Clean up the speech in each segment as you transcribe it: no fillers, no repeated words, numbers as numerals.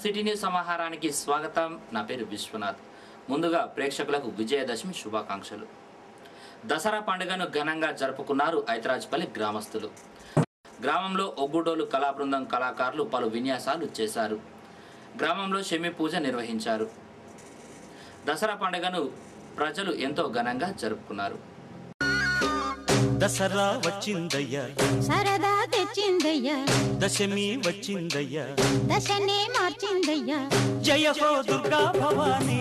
City news సమాహారానికి స్వాగతం. నా పేరు విశ్వనాథ్. ముందుగా ప్రేక్షకులకు విజయదశమి శుభాకాంక్షలు. దసరా పండుగను ఘనంగా జరుపుకున్నారు ఐతరాజ్పల్లి గ్రామస్తులు. గ్రామంలో ఒగ్గుడోలు కళా బృందం కళాకారులు పలు విన్యాసాలు చేశారు. గ్రామంలో శమి పూజ నిర్వహించారు. దసరా పండుగను ప్రజలు ఎంతో ఘనంగా జరుపుకున్నారు. దసరా వచ్చిందయ్యా, సరదా తెచ్చిందయ్యా, దశమి వచ్చిందయ్యా, దశనే మార్చిందయ్యా. జయ హో దుర్గా భవానీ,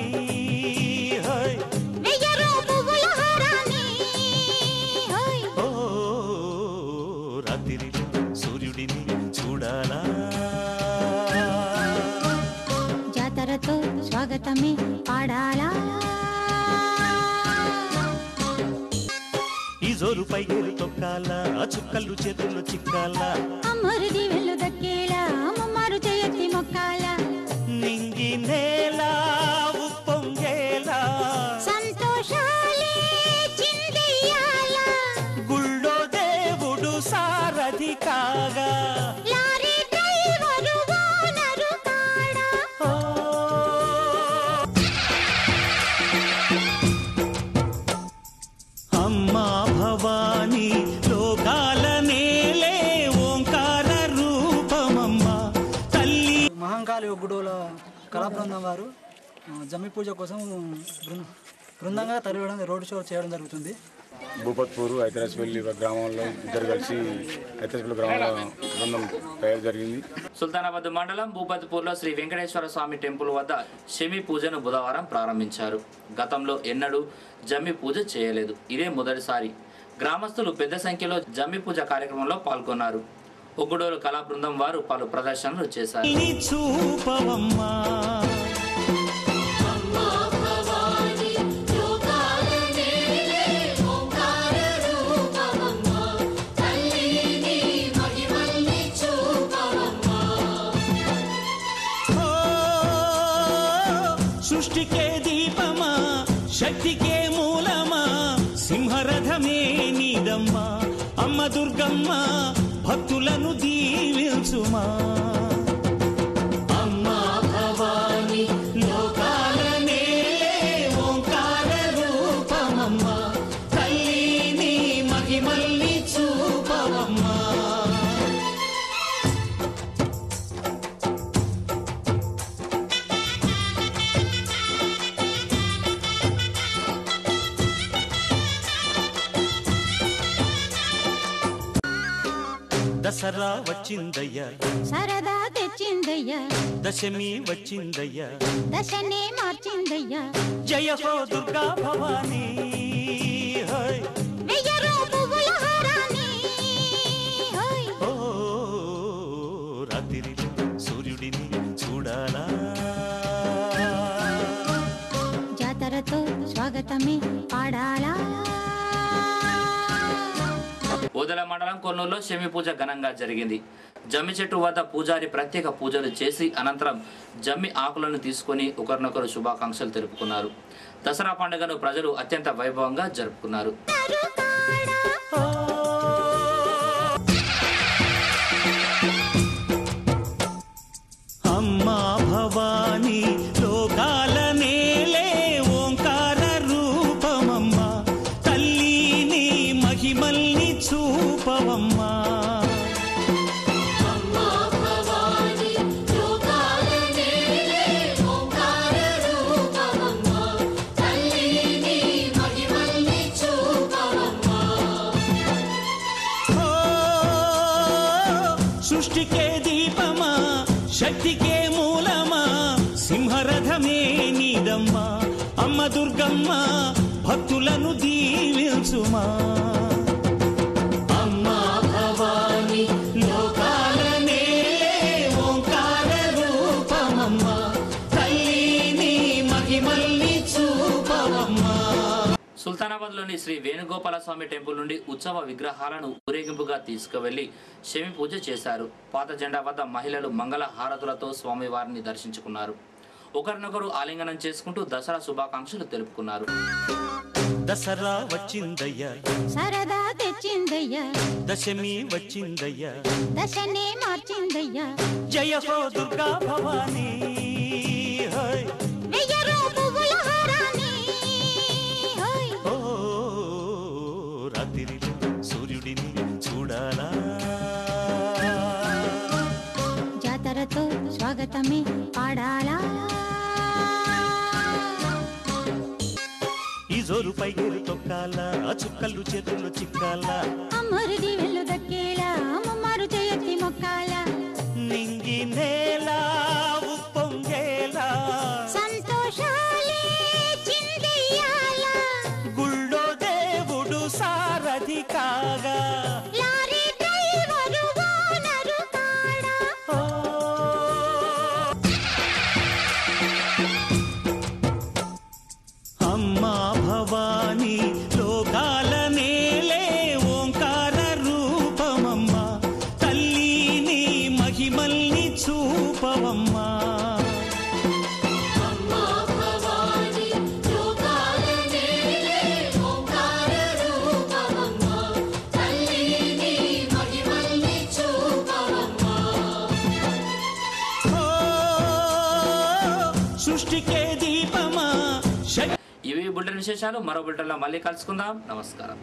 వెయ్యరు పువ్వుల హారాన్ని. ఓ రాత్రిలో సూర్యుడిని చూడాలా, జాతరతో స్వాగతమే పాడాలా. ఈ జోరు పైగేరు తొక్కాలా, చుక్కలు చేతుల్లో చిక్కాలా, అమ్మరిది వెళ్ళు దక్కేలా, అమ్మమ్మారు చేయత్తి మొక్కాలా. నింగి నేలా ఉప్పొంగేలా, సంతోషాలే చిందెయ్యాలా. గుళ్ళో దేవుడు సారథి కాగా, లారీ డ్రైవరు ఓనరు కాడా. అమ్మా భవానీ లోకాల నేలే ఓంకార రూపమమ్మా తల్లి. మహంకాళి ఒగ్గుడోల కళా బృందం వారు జమ్మి పూజ కోసం బృందంగా తరలివడం రోడ్ షో చేయడం జరుగుతుంది. భూపత్పూర్ ఐతరాజ్పల్లి గ్రామంలో ఇద్దరు కలిసి ఐతరాజ్పల్లి గ్రామంలో బృందం తయారు జరిగింది. సుల్తానాబాద్ మండలం భూపత్పూర్లో శ్రీ వెంకటేశ్వర స్వామి టెంపుల్ వద్ద శమి పూజను బుధవారం ప్రారంభించారు. గతంలో ఎన్నడూ జమ్మి పూజ చేయలేదు. ఇదే మొదటిసారి. గ్రామస్తులు పెద్ద సంఖ్యలో జమ్మి పూజ కార్యక్రమంలో పాల్గొన్నారు. ఒగ్గుడోలు కళా బృందం వారు పలు ప్రదర్శనలు చేశారు. సృష్టికే దీపమా, శక్తికే మూలమా, సింహరథమే నీదమ్మా, అమ్మ దుర్గమ్మ భక్తులను దీవించుమా. అమ్మా భవాని లోకాల నేలే ఓంకార రూపమమ్మా, తల్లిని మహిమల్ని చూపవమ్మా. దసరా వచ్చిందయ్యా, సరదా తెచ్చిందయ్యా, దశమి వచ్చిందయ్యా, దశనే మార్చిందయ్యా. జయ హో దుర్గా భవానీ, వెయ్యరు పువ్వుల హారాన్ని. ఓ రాత్రిలో సూర్యుడిని చూడాలా, జాతరతో స్వాగతమే పాడాలా. ఓదెల మండలం కొన్నూరులో శమి పూజ ఘనంగా జరిగింది. జమ్మి చెట్టు వద్ద పూజారి ప్రత్యేక పూజలు చేసి అనంతరం జమ్మి ఆకులను తీసుకుని ఒకరినొకరు శుభాకాంక్షలు తెలుపుకున్నారు. దసరా పండుగను ప్రజలు అత్యంత వైభవంగా జరుపుకున్నారు. అమ్మా భవానీ లోకాల నేలే ఓంకార రూపమమ్మా, తల్లిని మహిమల్ని చూపవమ్మా. సృష్టికే దీపమా, శక్తికే మూలమా, సింహరథమే నీదమ్మా, అమ్మ దుర్గమ్మ భక్తులను దీవించుమా. అమ్మా భవాని లోకాల నేలే ఓంకార రూపమమ్మా, తల్లిని మహిమల్ని చూపవమ్మా. సుల్తానాబాద్లోని శ్రీ వేణుగోపాల స్వామి టెంపుల్ నుండి ఉత్సవ విగ్రహాలను ఊరేగింపుగా తీసుకువెళ్లి శమి పూజ చేశారు. పాత జెండా వద్ద మహిళలు మంగళ హారతులతో స్వామివారిని దర్శించుకున్నారు. ఒకరినొకరు ఆలింగనం చేసుకుంటూ దసరా శుభాకాంక్షలు తెలుపుకున్నారు. దసరా వచ్చిందయ్యా సరదా తెచ్చిందయ్యా దశమి వచ్చిందయ్యా దశనే మార్చిందయ్యా జయ హో దుర్గా భవానీ హోయ్ వెయ్యరో పువ్వుల హారాన్ని హోయ్ ఓ రాత్రిలో సూర్యుడిని చూడాలా జాతరతో స్వాగతమే పాడాలా ఈ జోరు పైగేరు తొక్కాలా చుక్కలు చేతుల్లో చిక్కాలా అమ్మరిది వెళ్ళు దక్కేలా అమ్మమ్మారు చేయత్తి మొక్కాలా నింగి నేల ఉప్పొంగేలా సంతోషాలే చిందెయ్యాలా గుళ్ళో దేవుడు సారథి కాగా లారీ డ్రైవరు ఓనరు కాడా ఓ అమ్మా భవానీ లోకాల నేలే ఓంకార రూపమమ్మా తల్లిని మహిమల్ని చూపవమ్మా ఓ, సృష్టికే దీపమా ఇవి బులెటిన్ విశేషాలు. మరో బులెటిన్లో మళ్ళీ కలుసుకుందాం. నమస్కారం.